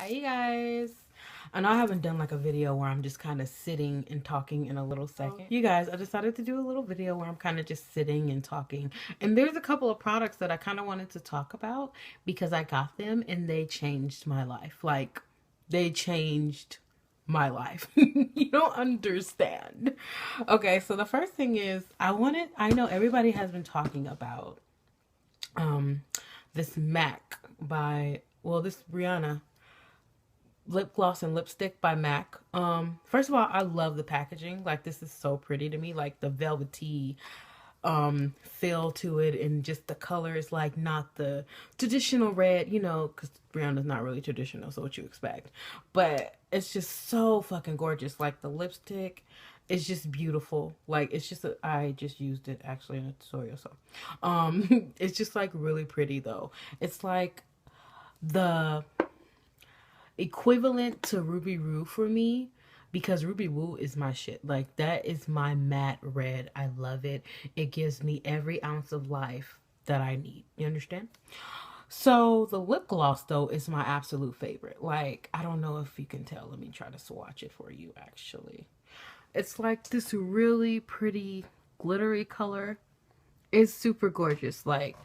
Hi, you guys. I know I haven't done like a video where I'm just kind of sitting and talking in a little second. You guys, I decided to do a little video where I'm kind of just sitting and talking. And there's a couple of products that I kind of wanted to talk about because I got them and they changed my life. Like, they changed my life. You don't understand. Okay, so the first thing is I know everybody has been talking about um this MAC by, well, this Rihanna lip gloss and lipstick by MAC. First of all, I love the packaging. Like, this is so pretty to me. Like, the velvety feel to it, and just the color is like not the traditional red, you know, because Rihanna's not really traditional, so what you expect. But it's just so fucking gorgeous. Like, the lipstick is just beautiful. Like, it's just I just used it actually in a tutorial, so it's just like really pretty though. It's like the equivalent to Ruby Woo for me, because Ruby Woo is my shit. Like, that is my matte red. I love it. It gives me every ounce of life that I need. You understand? So the lip gloss though is my absolute favorite. Like, I don't know if you can tell. Let me try to swatch it for you actually. It's like this really pretty glittery color. It's super gorgeous. Like,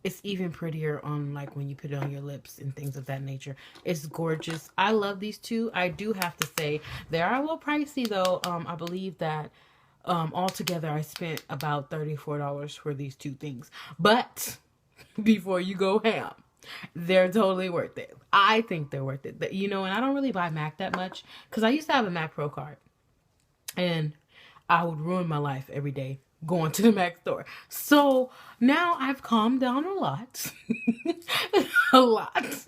it's even prettier on like when you put it on your lips and things of that nature. It's gorgeous. I love these two. I do have to say they are a little pricey though. I believe that altogether I spent about $34 for these two things. But before you go ham, they're totally worth it. I think they're worth it. You know, and I don't really buy MAC that much because I used to have a MAC Pro card. And I would ruin my life every day going to the MAC store. So now I've calmed down a lot. A lot.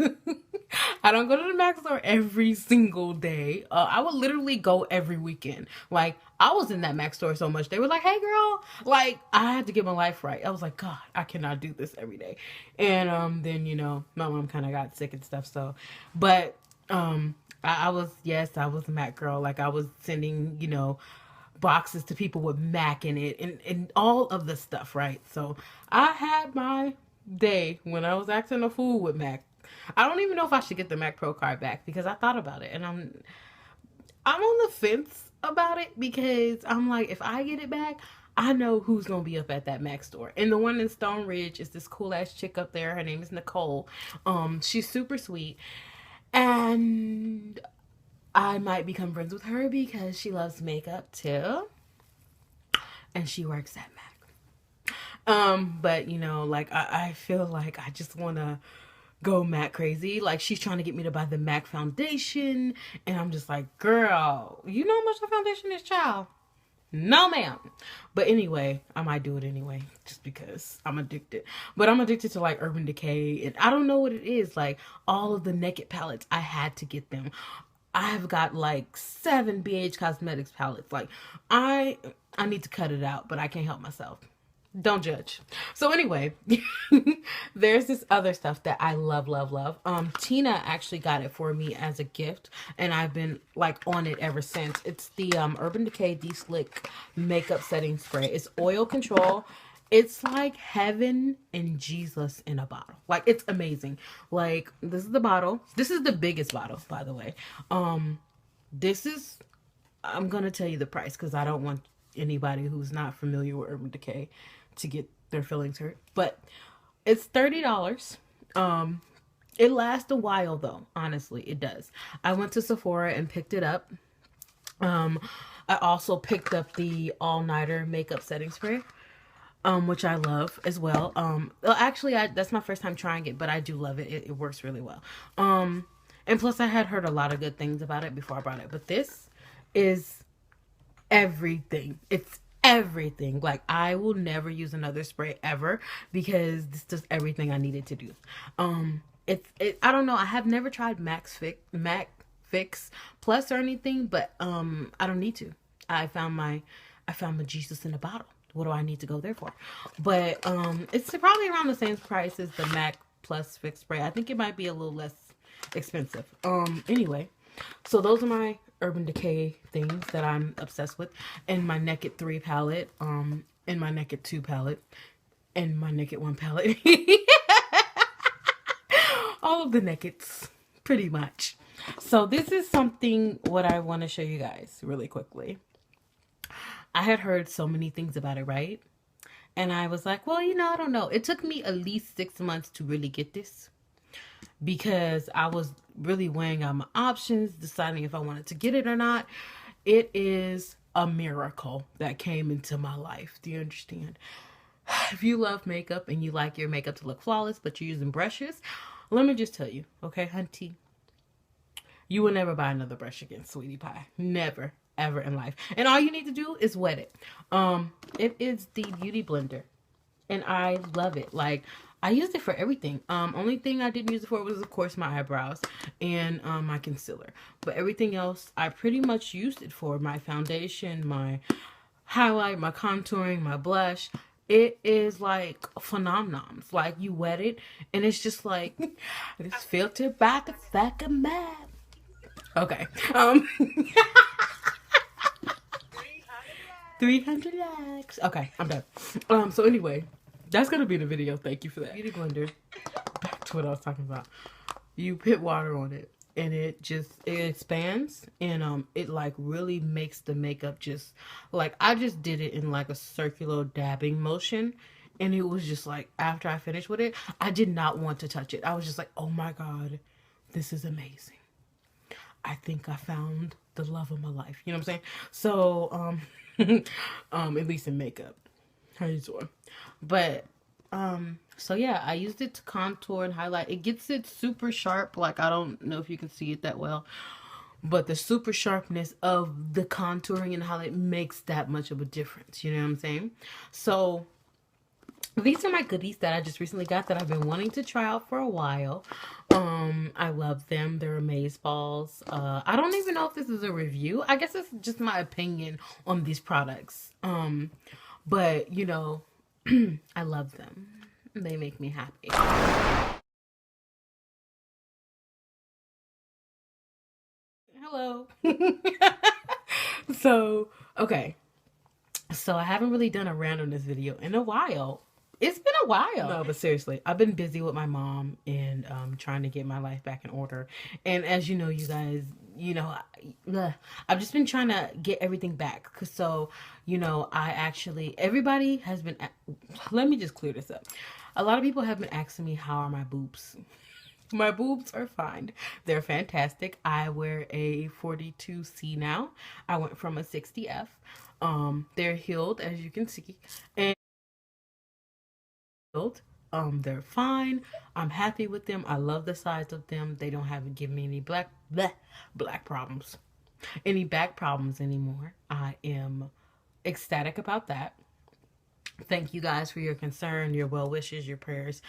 I don't go to the MAC store every single day. I would literally go every weekend. Like, I was in that MAC store so much. They were like, hey girl. Like, I had to get my life right. I was like, God, I cannot do this every day. And then, you know, my mom kind of got sick and stuff. So, but I was, yes, I was a MAC girl. Like, I was sending, you know, boxes to people with MAC in it and all of the stuff, right? So I had my day when I was acting a fool with MAC. I don't even know if I should get the MAC Pro card back because I thought about it and I'm on the fence about it because I'm like, if I get it back, I know who's gonna be up at that MAC store. And the one in Stone Ridge is this cool ass chick up there. Her name is Nicole. She's super sweet. And I might become friends with her because she loves makeup too. And she works at MAC. But you know, like I feel like I just wanna go MAC crazy. Like, she's trying to get me to buy the MAC foundation. And I'm just like, girl, you know how much the foundation is, child? No, ma'am. But anyway, I might do it anyway, just because I'm addicted. But I'm addicted to like Urban Decay, and I don't know what it is. Like, all of the Naked palettes, I had to get them. I've got like 7 BH Cosmetics palettes. Like, I need to cut it out, but I can't help myself. Don't judge. So anyway, there's this other stuff that I love, love, love. Tina actually got it for me as a gift, and I've been like on it ever since. It's the Urban Decay De-Slick Makeup Setting Spray. It's oil control. It's like heaven and Jesus in a bottle. Like, it's amazing. Like, this is the bottle. This is the biggest bottle, by the way. This is, I'm gonna tell you the price because I don't want anybody who's not familiar with Urban Decay to get their feelings hurt. But it's $30. It lasts a while though. Honestly, it does. I went to Sephora and picked it up. I also picked up the all-nighter makeup setting spray, which I love as well. Well, actually, that's my first time trying it, but I do love it. It works really well. And plus, I had heard a lot of good things about it before I brought it. But this is everything. It's everything. Like, I will never use another spray ever because this does everything I needed to do. I don't know. I have never tried MAC Fix Plus or anything, but I don't need to. I found my Jesus in a bottle. What do I need to go there for? But it's probably around the same price as the MAC Plus Fix Spray. I think it might be a little less expensive. Anyway, so those are my Urban Decay things that I'm obsessed with. And my Naked 3 palette, and my Naked 2 palette, and my Naked 1 palette. All of the Nakeds, pretty much. So this is something what I want to show you guys really quickly. I had heard so many things about it, right? And I was like, well, I don't know. It took me at least 6 months to really get this because I was really weighing out my options, deciding if I wanted to get it or not. It is a miracle that came into my life. Do you understand? If you love makeup and you like your makeup to look flawless, but you're using brushes, let me just tell you, okay, hunty, you will never buy another brush again, sweetie pie. Never, ever in life. And all you need to do is wet it. It is the Beauty Blender, and I love it. Like, I used it for everything. Only thing I didn't use it for was, of course, my eyebrows and my concealer. But everything else, I pretty much used it for. My foundation, my highlight, my contouring, my blush. It is like phenomenons. Like, you wet it, and it's just like, it's filtered by the fucking map. Okay. 300 likes. Okay, I'm done. So anyway, that's gonna be the video. Thank you for that. Beauty blender. Back to what I was talking about. You put water on it, and it expands, and it like really makes the makeup just like, I just did it in like a circular dabbing motion, and it was just like, after I finished with it, I did not want to touch it. I was just like, oh my god, this is amazing. I think I found the love of my life. You know what I'm saying? So, at least in makeup. How you doing? But, so yeah, I used it to contour and highlight. It gets it super sharp. Like, I don't know if you can see it that well, but the super sharpness of the contouring and highlight makes that much of a difference. You know what I'm saying? So, these are my goodies that I just recently got that I've been wanting to try out for a while. I love them. They're amaze balls. I don't even know if this is a review. I guess it's just my opinion on these products. But I love them. They make me happy. Hello. So, okay. So I haven't really done a randomness video in a while. It's been a while. No, but seriously, I've been busy with my mom and trying to get my life back in order. And as you know, you guys, I've just been trying to get everything back. So, everybody has been, let me just clear this up. A lot of people have been asking me, how are my boobs? My boobs are fine. They're fantastic. I wear a 42C now. I went from a 60F. They're healed, as you can see. And they're fine. I'm happy with them. I love the size of them. They don't have give me any black problems. Any back problems anymore. I am ecstatic about that. Thank you guys for your concern, your well wishes, your prayers.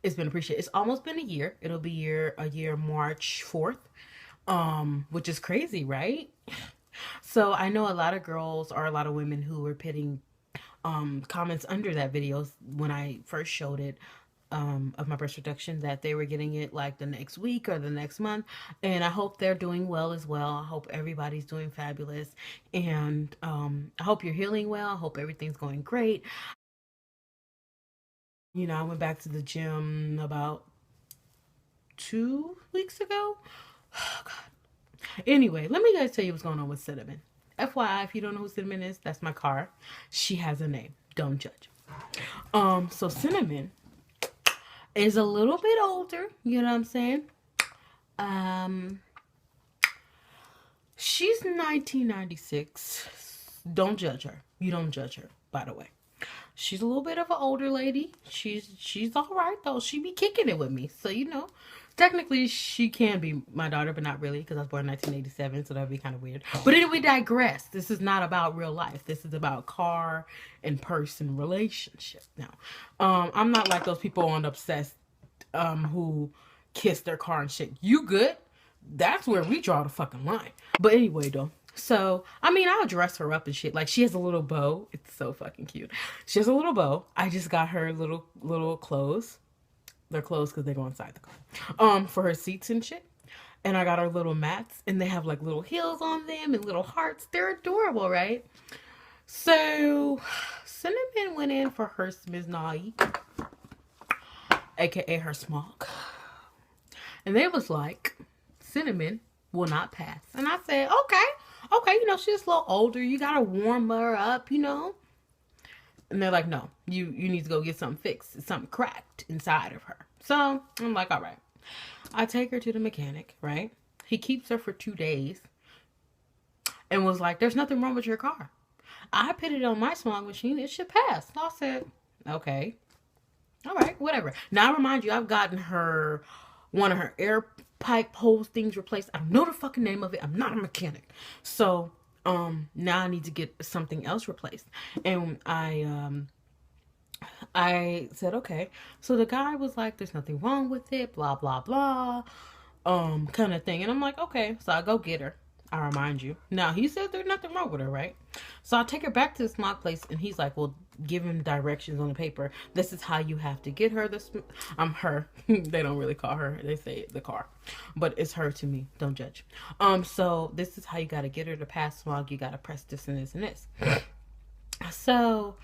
It's been appreciated. It's almost been a year. It'll be a year March 4th. Which is crazy, right? So I know a lot of girls or a lot of women who were putting comments under that video when I first showed it, of my breast reduction, that they were getting it like the next week or the next month. And I hope they're doing well as well. I hope everybody's doing fabulous. And I hope you're healing well. I hope everything's going great. I went back to the gym about 2 weeks ago. Oh, God. Anyway, let me guys tell you what's going on with Cinnamon. FYI, if you don't know who Cinnamon is, that's my car. She has a name. Don't judge. So Cinnamon is a little bit older. You know what I'm saying? She's 1996. Don't judge her. You don't judge her, by the way. She's a little bit of an older lady. She's all right though. She be kicking it with me. So technically she can be my daughter, but not really, because I was born in 1987, so that'd be kind of weird. But anyway, digress. This is not about real life. This is about car and person relationship. Now, I'm not like those people on Obsessed who kiss their car and shit. You good? That's where we draw the fucking line. But anyway, though. So, I'll dress her up and shit. Like, she has a little bow. It's so fucking cute. She has a little bow. I just got her little clothes. They're clothes because they go inside the car. For her seats and shit. And I got her little mats. And they have, like, little heels on them and little hearts. They're adorable, right? So, Cinnamon went in for her smiznai, a.k.a. her smog. And they was like, Cinnamon, will not pass. And I said, okay, she's a little older. You gotta warm her up. And they're like, no, you need to go get something fixed. It's something cracked inside of her. So I'm like, all right. I take her to the mechanic, right? He keeps her for 2 days and was like, there's nothing wrong with your car. I put it on my smog machine. It should pass. So I said, okay. All right, whatever. Now, I remind you, I've gotten her one of her air pipe hose things replaced. I don't know the fucking name of it. I'm not a mechanic. So, now I need to get something else replaced. And I said, okay. So the guy was like, there's nothing wrong with it, blah, blah, blah, kind of thing. And I'm like, okay. So I go get her. I remind you. Now, he said there's nothing wrong with her, right? So I take her back to the smog place, and he's like, well, give him directions on the paper. This is how you have to get her. I'm her. They don't really call her. They say the car. But it's her to me. Don't judge. So this is how you got to get her to pass smog. You got to press this and this and this. So,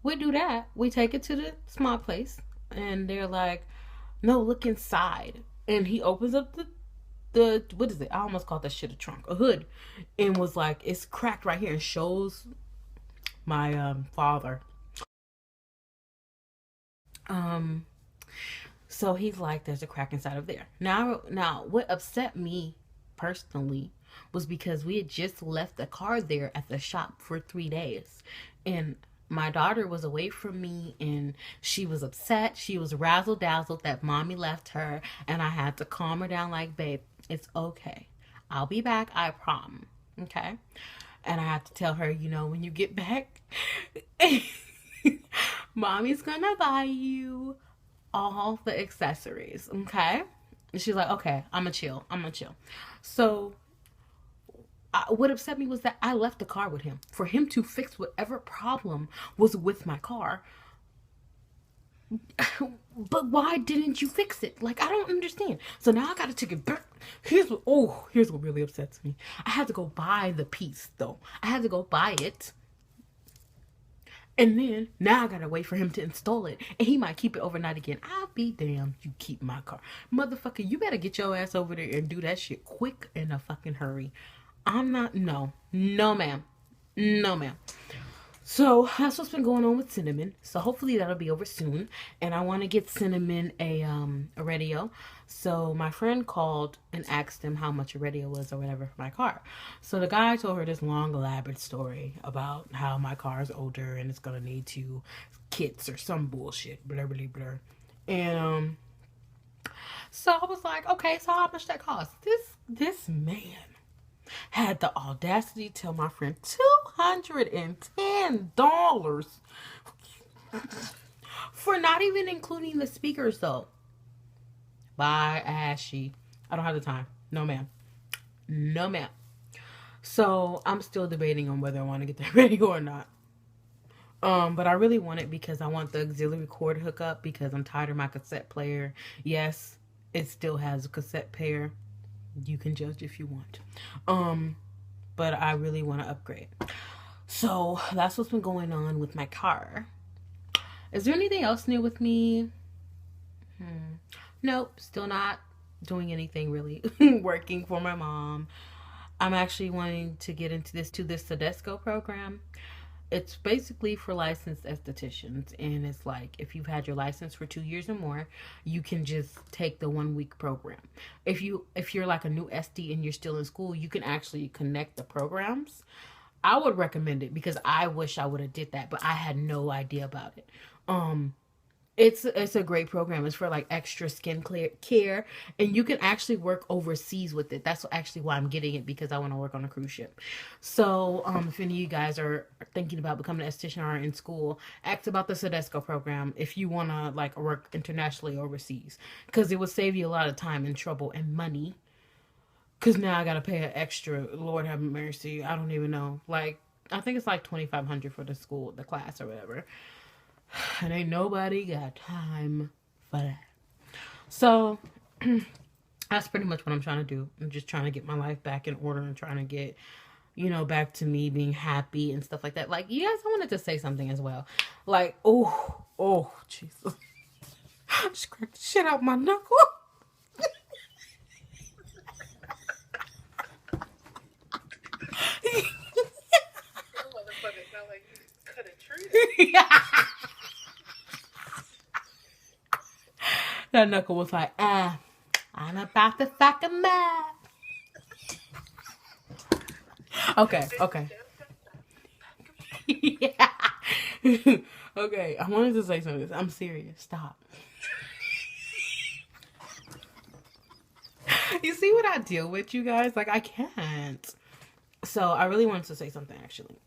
we do that. We take it to the small place, and they're like, no, look inside. And he opens up the what is it? I almost called that shit a trunk, a hood, and was like, it's cracked right here, and shows my father. So he's like, there's a crack inside of there. Now, what upset me personally was because we had just left the car there at the shop for 3 days, and my daughter was away from me, and she was upset. She was razzle dazzled that mommy left her, and I had to calm her down like, babe, it's okay. I'll be back. I promise. Okay. And I had to tell her, when you get back, mommy's gonna buy you all the accessories. Okay. And she's like, okay, I'm gonna chill. So what upset me was that I left the car with him for him to fix whatever problem was with my car. But why didn't you fix it? Like, I don't understand. So now I gotta take it back. Here's what really upsets me. I had to go buy the piece, though. I had to go buy it. And then, now I gotta wait for him to install it. And he might keep it overnight again. I'll be damned, you keep my car. Motherfucker, you better get your ass over there and do that shit quick in a fucking hurry. I'm not, no, ma'am. No, ma'am. So that's what's been going on with Cinnamon. So hopefully that'll be over soon. And I want to get Cinnamon a radio. So my friend called and asked him how much a radio was or whatever for my car. So the guy told her this long elaborate story about how my car is older and it's gonna need 2 kits or some bullshit. Blah blah blah. And so I was like, okay, so how much that cost? This man had the audacity to tell my friend $210 for not even including the speakers, though. Bye, Ashy. I don't have the time. No, ma'am. So I'm still debating on whether I want to get that radio or not. But I really want it because I want the auxiliary cord hookup because I'm tired of my cassette player. Yes, it still has a cassette player. You can judge if you want. But I really want to upgrade. So that's what's been going on with my car. Is there anything else new with me? Nope, still not doing anything really. Working for my mom. I'm actually wanting to get into this Tedesco program. It's basically for licensed estheticians, and it's like if you've had your license for 2 years or more, you can just take the 1 week program. If you're like a new SD and you're still in school, you can actually connect the programs. I would recommend it because I wish I would have did that, but I had no idea about it. It's a great program. It's for like extra skin care, and you can actually work overseas with it. That's actually why I'm getting it, because I want to work on a cruise ship. So if any of you guys are thinking about becoming an esthetician or are in school, ask about the Tedesco program if you want to like work internationally overseas, because it would save you a lot of time and trouble and money. Because now I gotta pay an extra. Lord have mercy. I don't even know. Like, I think it's like $2,500 for the class or whatever. And ain't nobody got time for that. So that's pretty much what I'm trying to do. I'm just trying to get my life back in order and trying to get, back to me being happy and stuff like that. Like, you guys, I wanted to say something as well. Like, oh, Jesus. I just cracked the shit out my knuckle. That knuckle was like, I'm about to fuck a man. Okay, okay. Yeah. Okay, I wanted to say something. I'm serious. Stop. You see what I deal with, you guys? Like, I can't. So, I really wanted to say something, actually.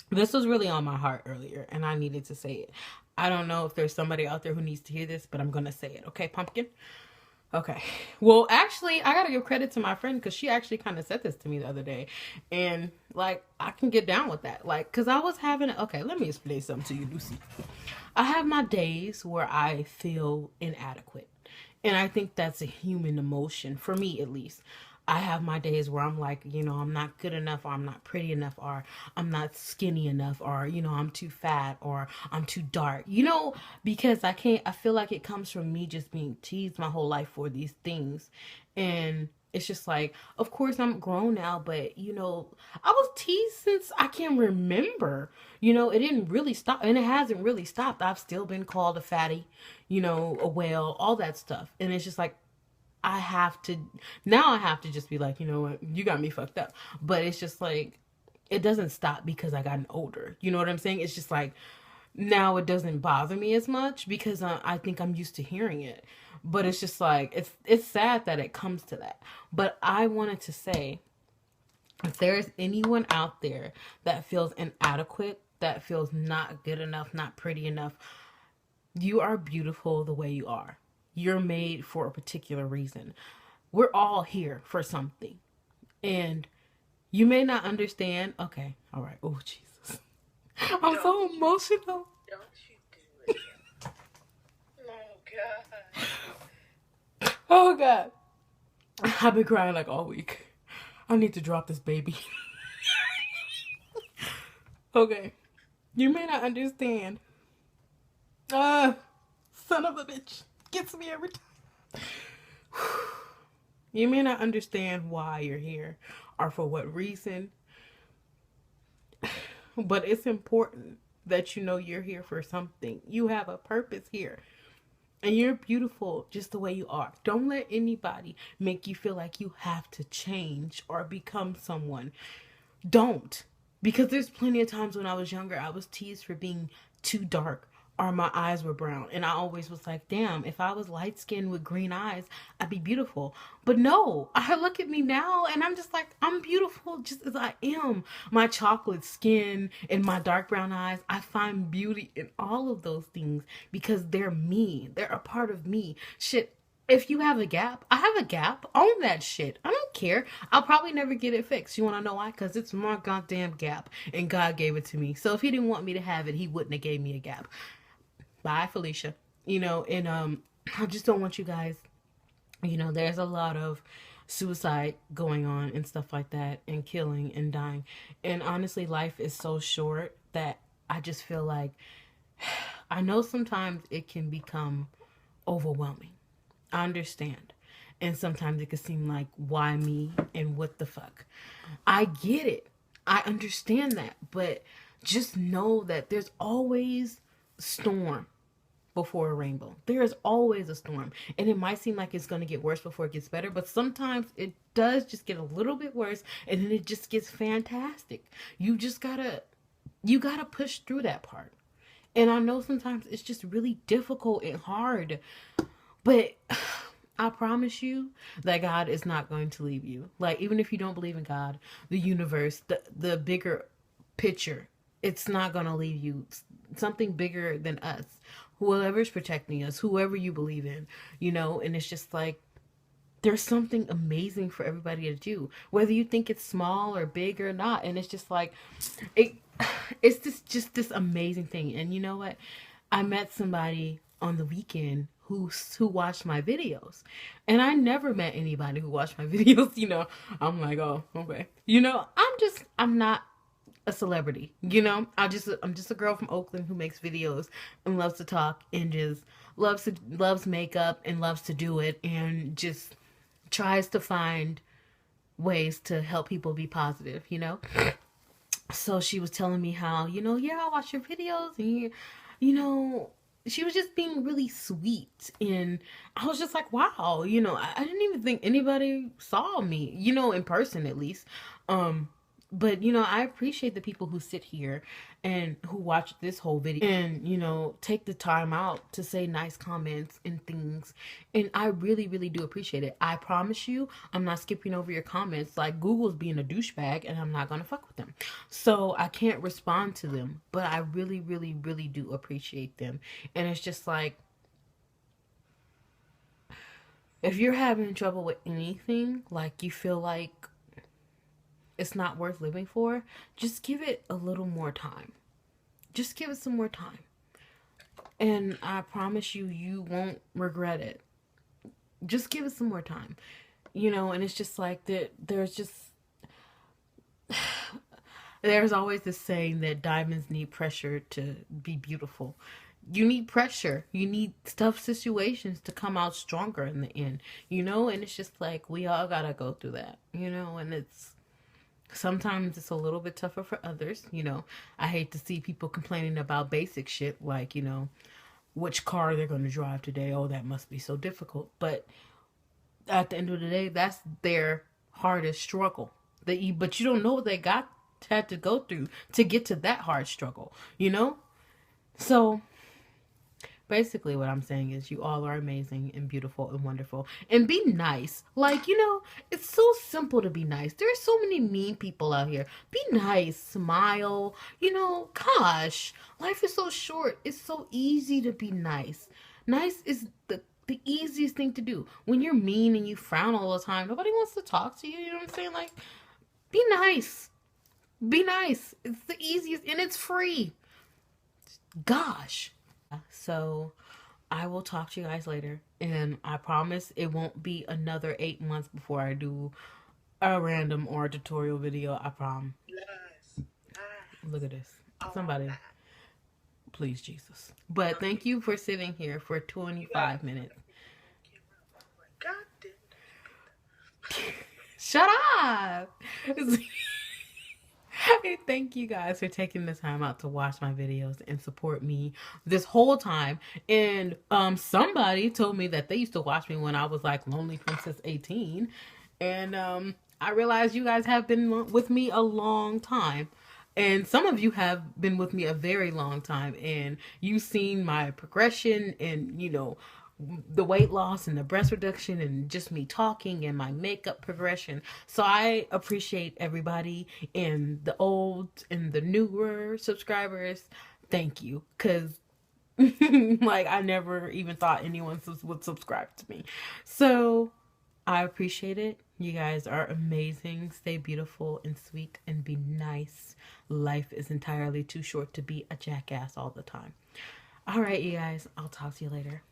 This was really on my heart earlier, and I needed to say it. I don't know if there's somebody out there who needs to hear this, but I'm going to say it. Okay, Pumpkin? Okay. Well, actually, I gotta give credit to my friend because she actually kind of said this to me the other day, and like I can get down with that. Like, cause I was having okay. Let me explain something to you, Lucy. I have my days where I feel inadequate, and I think that's a human emotion for me, at least. I have my days where I'm like, I'm not good enough, or I'm not pretty enough, or I'm not skinny enough, or, I'm too fat, or I'm too dark, because I feel like it comes from me just being teased my whole life for these things. And it's just like, of course, I'm grown now, but, I was teased since I can remember. It didn't really stop, and it hasn't really stopped. I've still been called a fatty, a whale, all that stuff. And it's just like, I have to just be like, you know what, you got me fucked up. But it's just like, it doesn't stop because I gotten older. You know what I'm saying? It's just like, now it doesn't bother me as much because I think I'm used to hearing it. But it's just like, it's sad that it comes to that. But I wanted to say, if there's anyone out there that feels inadequate, that feels not good enough, not pretty enough, you are beautiful the way you are. You're made for a particular reason. We're all here for something. And you may not understand. Okay, all right. Oh, Jesus. I'm so emotional. Don't you do it. Oh, God. Oh, God. I've been crying like all week. I need to drop this baby. Okay. You may not understand. Son of a bitch. Gets me every time. You may not understand why you're here or for what reason, but it's important that you know you're here for something. You have a purpose here. And you're beautiful just the way you are. Don't let anybody make you feel like you have to change or become someone. Don't. Because there's plenty of times when I was younger, I was teased for being too dark or my eyes were brown. And I always was like, damn, if I was light skinned with green eyes, I'd be beautiful. But no, I look at me now and I'm just like, I'm beautiful just as I am. My chocolate skin and my dark brown eyes, I find beauty in all of those things because they're me. They're a part of me. Shit, if you have a gap, I have a gap. Own that shit. I don't care. I'll probably never get it fixed. You want to know why? Because it's my goddamn gap. And God gave it to me. So if he didn't want me to have it, he wouldn't have gave me a gap. Bye, Felicia. And I just don't want you guys, there's a lot of suicide going on and stuff like that, and killing and dying. And honestly, life is so short that I just feel like, I know sometimes it can become overwhelming. I understand. And sometimes it can seem like, why me and what the fuck? I get it. I understand that. But just know that there's always storm before a rainbow. There is always a storm. And it might seem like it's going to get worse before it gets better, but sometimes it does just get a little bit worse and then it just gets fantastic. You gotta push through that part. And I know sometimes it's just really difficult and hard, but I promise you that God is not going to leave you. Like, even if you don't believe in God, the universe, the bigger picture, it's not going to leave you. Something bigger than us, whoever's protecting us, whoever you believe in, and it's just like, there's something amazing for everybody to do, whether you think it's small or big or not. And it's just like, it's just this amazing thing. And you know what? I met somebody on the weekend who watched my videos, and I never met anybody who watched my videos. I'm like, oh, okay. I'm not a celebrity. I'm just a girl from Oakland who makes videos and loves to talk and just loves makeup and loves to do it and just tries to find ways to help people be positive. So she was telling me how, yeah, I watch your videos and you know, she was just being really sweet, and I was just like, wow, you know, I didn't even think anybody saw me, you know, in person at least. um but you know, I appreciate the people who sit here and who watch this whole video and, you know, take the time out to say nice comments and things. And I really, really do appreciate it. I promise you, I'm not skipping over your comments. Like, Google's being a douchebag and I'm not gonna fuck with them. So I can't respond to them. But I really, really, really do appreciate them. And it's just like, if you're having trouble with anything, like you feel like it's not worth living for, just give it a little more time. Just give it some more time. And I promise you, you won't regret it. Just give it some more time. You know, and it's just like that. There's always this saying that diamonds need pressure to be beautiful. You need pressure. You need tough situations to come out stronger in the end, you know? And it's just like we all gotta go through that, you know? And sometimes it's a little bit tougher for others, you know? I hate to see people complaining about basic shit like, you know, which car they're gonna drive today. Oh, that must be so difficult. But at the end of the day, that's their hardest struggle. But you don't know what they had to go through to get to that hard struggle, you know? So basically what I'm saying is you all are amazing and beautiful and wonderful. And be nice. Like, you know, it's so simple to be nice. There are so many mean people out here. Be nice, smile. You know, gosh, life is so short. It's so easy to be nice. Nice is the easiest thing to do. When you're mean and you frown all the time, nobody wants to talk to you. You know what I'm saying? Like, be nice. Be nice. It's the easiest and it's free. Gosh. So I will talk to you guys later. And I promise it won't be another 8 months before I do a random or a tutorial video. I promise. Lies. Look Lies. at this. All Somebody, lies. please, Jesus. But thank you for sitting here for 25 minutes. God damn Shut up. Thank you guys for taking the time out to watch my videos and support me this whole time. And somebody told me that they used to watch me when I was like Lonely Princess 18. And I realized you guys have been with me a long time. And some of you have been with me a very long time, and you've seen my progression and, you know, the weight loss and the breast reduction and just me talking and my makeup progression. So I appreciate everybody and the old and the newer subscribers. Thank you. Because like, I never even thought anyone would subscribe to me. So I appreciate it. You guys are amazing. Stay beautiful and sweet and be nice. Life is entirely too short to be a jackass all the time. All right, you guys. I'll talk to you later.